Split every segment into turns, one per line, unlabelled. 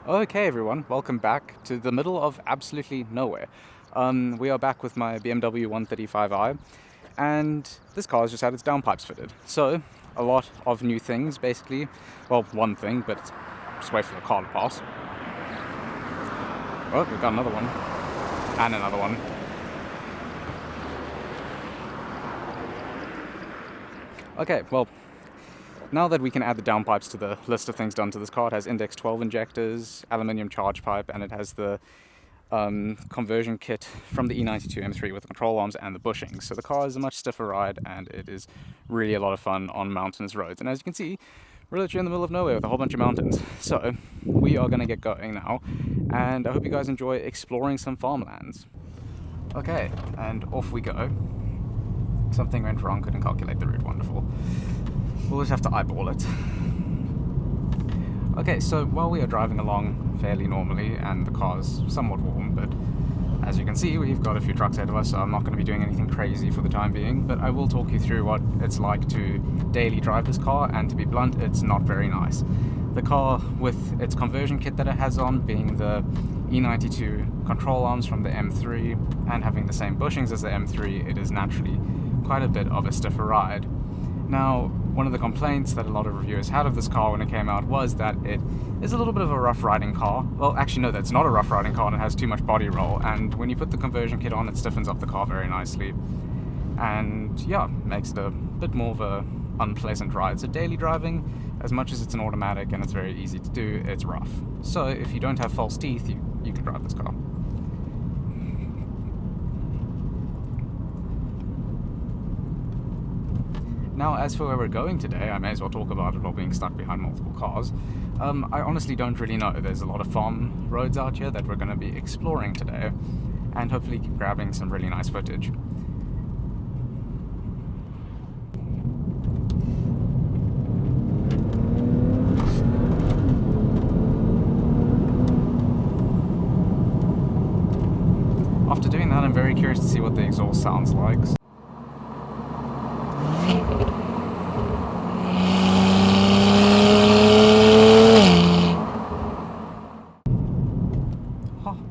Okay, everyone, welcome back to the middle of absolutely nowhere. We are back with my BMW 135i, and this car has just had its downpipes fitted. So, a lot of new things, basically. Well, one thing, but just wait for the car to pass. Oh, we've got another one. And another one. Okay, well, now that we can add the downpipes to the list of things done to this car, it has index 12 injectors, aluminium charge pipe, and it has the conversion kit from the E92 M3 with the control arms and the bushings. So the car is a much stiffer ride, and it is really a lot of fun on mountainous roads. And as you can see, we're literally in the middle of nowhere with a whole bunch of mountains. So we are going to get going now, and I hope you guys enjoy exploring some farmlands. Okay, and off we go. Something went wrong, couldn't calculate the route, wonderful. We'll just have to eyeball it. Okay, so while we are driving along fairly normally, and the car's somewhat warm, but as you can see, we've got a few trucks ahead of us, so I'm not going to be doing anything crazy for the time being, but I will talk you through what it's like to daily drive this car, and to be blunt, it's not very nice. The car, with its conversion kit that it has on, being the E92 control arms from the M3, and having the same bushings as the M3, it is naturally quite a bit of a stiffer ride. Now, one of the complaints that a lot of reviewers had of this car when it came out was that it is a little bit of a rough riding car. Well, actually no, that's not a rough riding car, and it has too much body roll, and when you put the conversion kit on, it stiffens up the car very nicely, and yeah, makes it a bit more of a unpleasant ride. So daily driving, as much as it's an automatic and it's very easy to do, it's rough. So if you don't have false teeth, you can drive this car. Now, as for where we're going today, I may as well talk about it while being stuck behind multiple cars. I honestly don't really know. There's a lot of farm roads out here that we're going to be exploring today, and hopefully grabbing some really nice footage. After doing that, I'm very curious to see what the exhaust sounds like.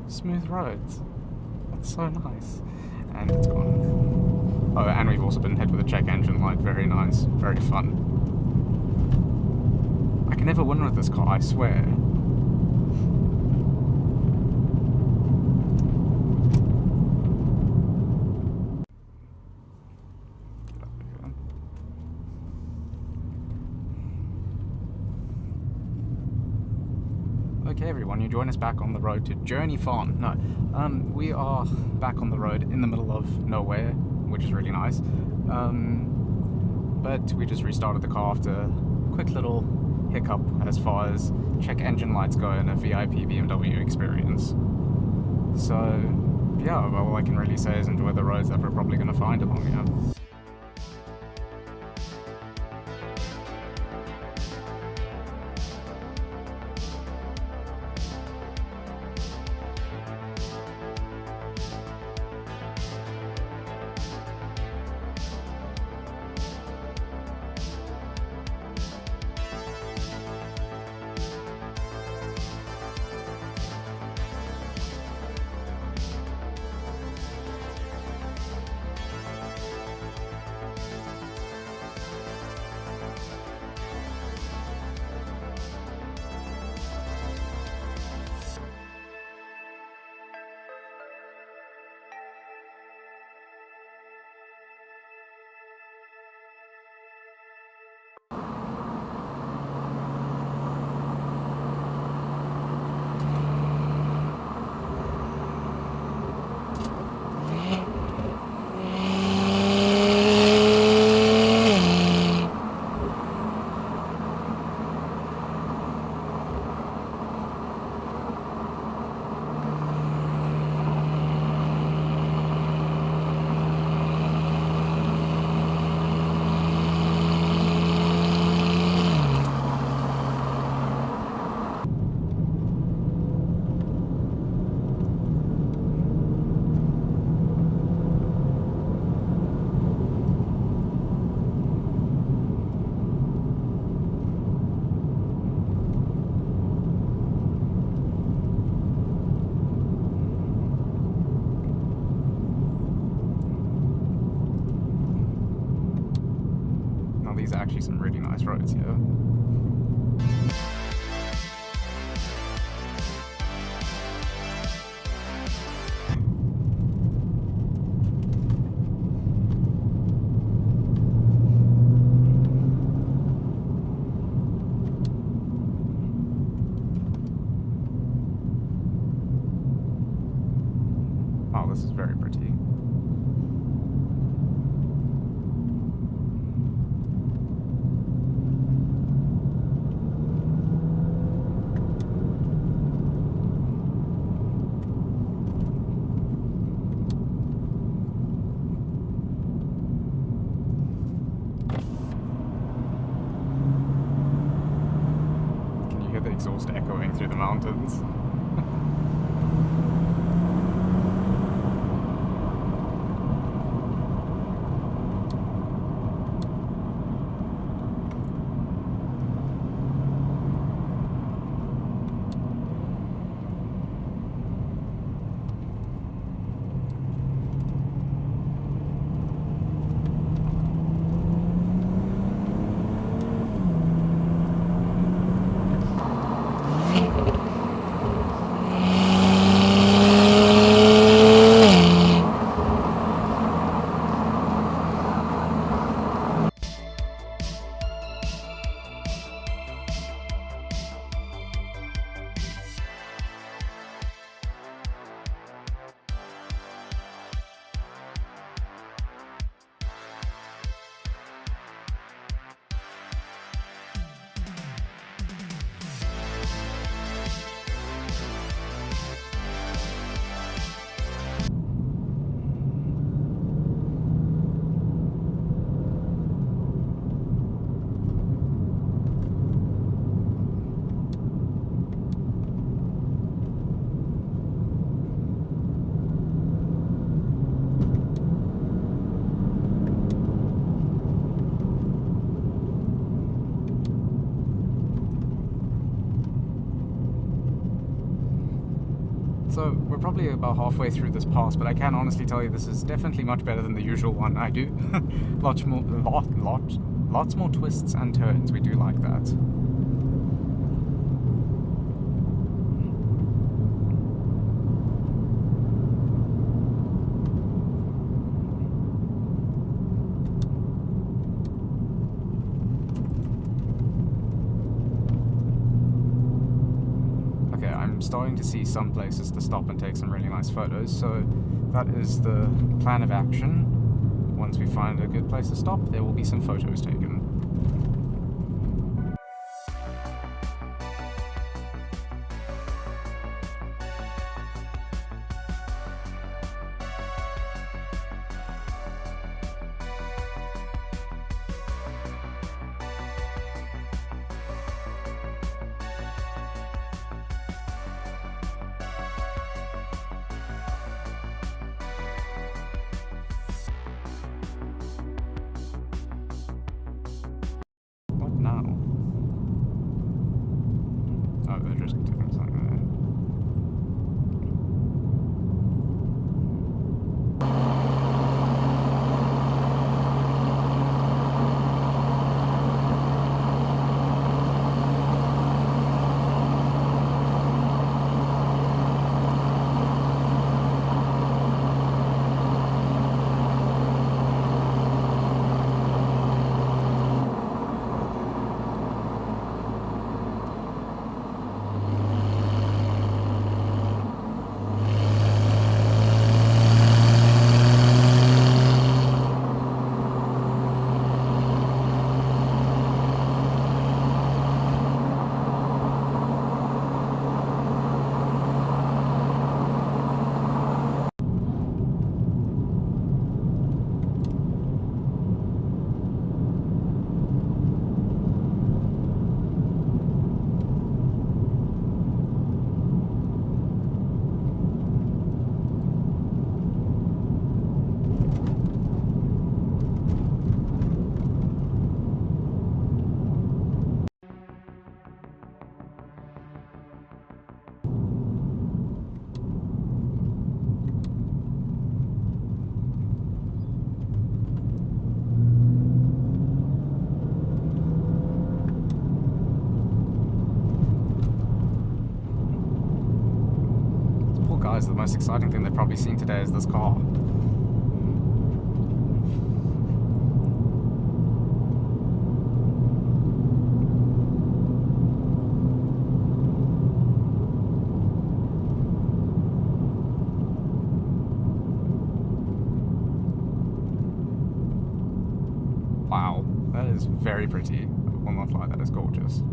Smooth roads. That's so nice. And it's gone. Oh, and we've also been hit with a check engine light. Very nice. Very fun. I can never win with this car, I swear. Okay everyone, you join us back on the road to Journey Farm. No, we are back on the road in the middle of nowhere, which is really nice. But we just restarted the car after a quick little hiccup as far as check engine lights go in a VIP BMW experience. So yeah, well, all I can really say is enjoy the roads that we're probably going to find along here. actually some really nice roads here. Oh, this is very pretty. Can you hear the exhaust echoing through the mountains? So we're probably about halfway through this pass, but I can honestly tell you this is definitely much better than the usual one I do. Lots more twists and turns. We do like that. I'm starting to see some places to stop and take some really nice photos, so that is the plan of action. Once we find a good place to stop, there will be some photos taken. Now. Oh, they're just doing something there. Well, guys, the most exciting thing they've probably seen today is this car. Wow, that is very pretty. I will not lie, that is gorgeous.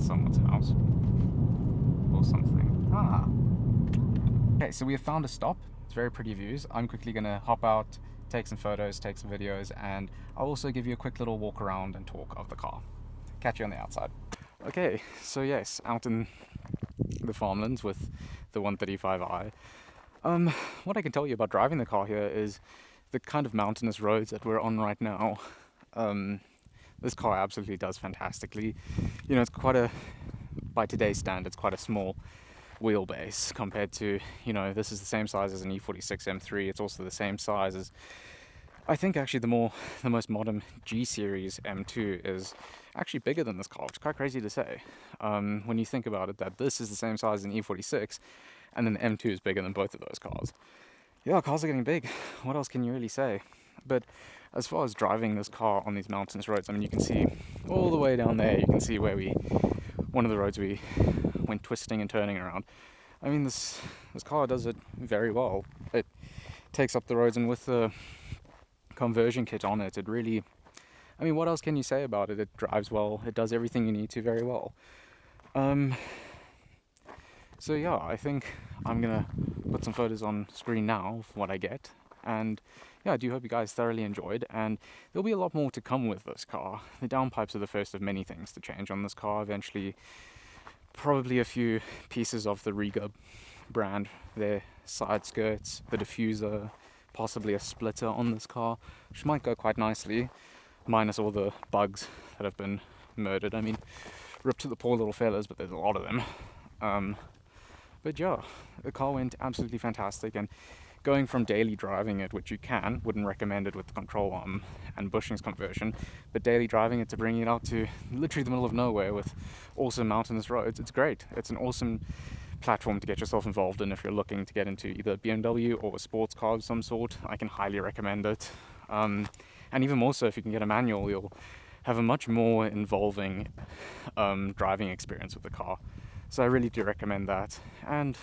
someone's house or something. Ah. Okay, so we have found a stop. It's very pretty views. I'm quickly gonna hop out, take some photos, take some videos, and I'll also give you a quick little walk around and talk of the car. Catch you on the outside. Okay, so yes, out in the farmlands with the 135i. What I can tell you about driving the car here is the kind of mountainous roads that we're on right now. This car absolutely does fantastically. You know, it's quite a, by today's standards, quite a small wheelbase compared to, you know, this is the same size as an E46 M3. It's also the same size as, I think actually the most modern G series M2 is actually bigger than this car, which is quite crazy to say. When you think about it, that this is the same size as an E46 and then the M2 is bigger than both of those cars. Yeah, cars are getting big. What else can you really say? But as far as driving this car on these mountainous roads, I mean, you can see all the way down there, you can see where one of the roads we went twisting and turning around. I mean, this car does it very well. It takes up the roads, and with the conversion kit on it, it really, I mean, what else can you say about it? It drives well, it does everything you need to very well. So yeah, I think I'm gonna put some photos on screen now of what I get, and yeah, I do hope you guys thoroughly enjoyed, and there'll be a lot more to come with this car. The downpipes are the first of many things to change on this car. Eventually, probably a few pieces of the Riga brand, their side skirts, the diffuser, possibly a splitter on this car, which might go quite nicely, minus all the bugs that have been murdered. I mean, rip to the poor little fellas, but there's a lot of them. But yeah, the car went absolutely fantastic, and going from daily driving it, which you wouldn't recommend it with the control arm and bushings conversion, but daily driving it to bringing it out to literally the middle of nowhere with awesome mountainous roads, it's great. It's an awesome platform to get yourself involved in if you're looking to get into either BMW or a sports car of some sort. I can highly recommend it. And even more so if you can get a manual, you'll have a much more involving driving experience with the car. So I really do recommend that. And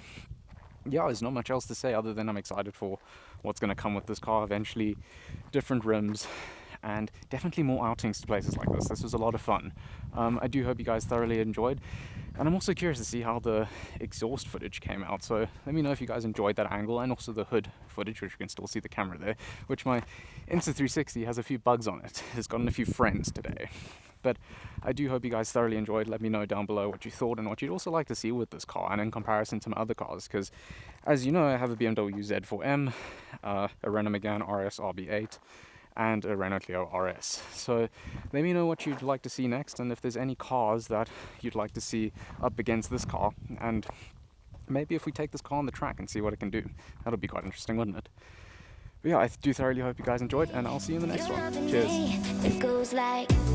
yeah, there's not much else to say other than I'm excited for what's going to come with this car eventually. Different rims, and definitely more outings to places like this. This was a lot of fun. I do hope you guys thoroughly enjoyed, and I'm also curious to see how the exhaust footage came out, so let me know if you guys enjoyed that angle, and also the hood footage, which you can still see the camera there, which my Insta360 has a few bugs on it. It's gotten a few friends today. But I do hope you guys thoroughly enjoyed. Let me know down below what you thought and what you'd also like to see with this car, and in comparison to my other cars, because as you know, I have a BMW Z4M, a Renault Megane RS RB8, and a Renault Clio RS. So let me know what you'd like to see next, and if there's any cars that you'd like to see up against this car, and maybe if we take this car on the track and see what it can do. That'll be quite interesting, wouldn't it? But yeah, I do thoroughly hope you guys enjoyed, and I'll see you in the next one. Cheers.